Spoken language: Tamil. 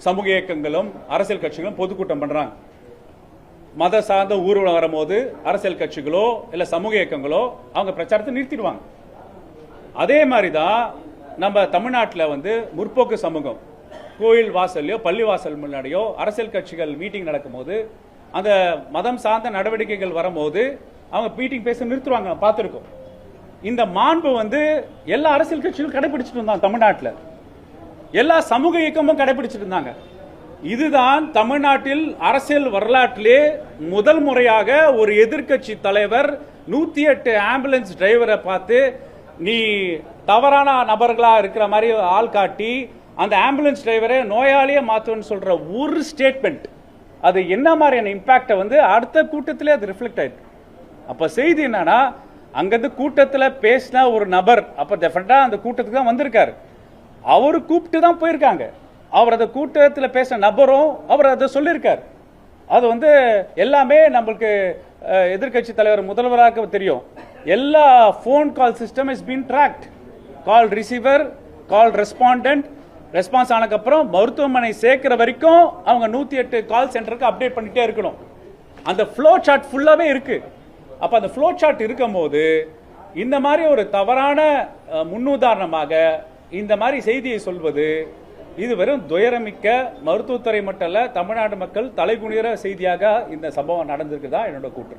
சமூக இயக்கங்களும் அரசியல் கட்சிகளும் பொதுக்கூட்டம் பண்றாங்க. மத சார்ந்த ஊர்வலம் வரும்போது அரசியல் கட்சிகளோ இல்ல சமூக இயக்கங்களோ அவங்க பிரச்சாரத்தை நிறுத்திடுவாங்க. அதே மாதிரிதான் நம்ம தமிழ்நாட்டில் முற்போக்கு சமூகம் கோயில் வாசல்லையோ பள்ளி வாசல் முன்னாடியோ அரசியல் கட்சிகள் மீட்டிங் நடக்கும்போது அந்த மதம் சார்ந்த நடவடிக்கைகள் வரும்போது அவங்க மீட்டிங் பேச நிறுத்துவாங்க. பார்த்துருக்கோம். இந்த மாண்பு எல்லா அரசியல் கட்சிகளும் கடைபிடிச்சிட்டு இருந்தாங்க. தமிழ்நாட்டில் எல்லா சமூக இயக்கமும் கடைபிடிச்சிட்டு இருந்தாங்க. இதுதான் தமிழ்நாட்டில் அரசியல் வரலாற்றிலே முதல் முறையாக ஒரு எதிர்க்கட்சி தலைவர் 108 ஆம்புலன்ஸ் டிரைவரை பார்த்து நீ தவறான நபர்களா இருக்கிற மாதிரி ஆள் காட்டி அந்த ஆம்புலன்ஸ் டிரைவரை நோயாளியே மாத்துன்னு சொல்ற ஒரு ஸ்டேட்மெண்ட் அது என்ன மாதிரியான இம்பாக்ட் அடுத்த கூட்டத்திலே அது ரிஃப்ளெக்ட் ஆயிருக்கு. அப்ப செய்தி என்னன்னா அங்கிருந்து கூட்டத்தில் பேசின ஒரு நபர் அப்ப டெஃபினட்டா அந்த கூட்டத்துக்கு தான் வந்திருக்காரு. அவரு கூப்பிட்டு தான் போயிருக்காங்க. அவர் அந்த கூட்டத்தில் பேசின நபரும் அவர் அதை சொல்லியிருக்காரு. அது எல்லாமே நம்மளுக்கு எதிர்கட்சி தலைவர் முதல்வராக தெரியும். எல்லா phone call system is been tracked. Call receiver, call respondent, response ஆனதுக்கு அப்புறம் மருத்துவமனை சேர்க்கிற வரைக்கும் அவங்க 108 கால் சென்டருக்கு அப்டேட் பண்ணிட்டே இருக்கணும். அந்த ஃப்ளோ சார்ட் ஃபுல்லாவே இருக்கு. அப்ப அந்த ஃப்ளோ சார்ட் இருக்கும்போது இந்த மாதிரி ஒரு தவறான முன்னுதாரணமாக இந்த மாதிரி செய்தியை சொல்வது இது வெறும் துயரமிக்க மருத்துவத்துறை மட்டும் அல்ல, தமிழ்நாடு மக்கள் தலைகுனிற செய்தியாக இந்த சம்பவம் நடந்திருக்குதான் என்னோட கூற்று.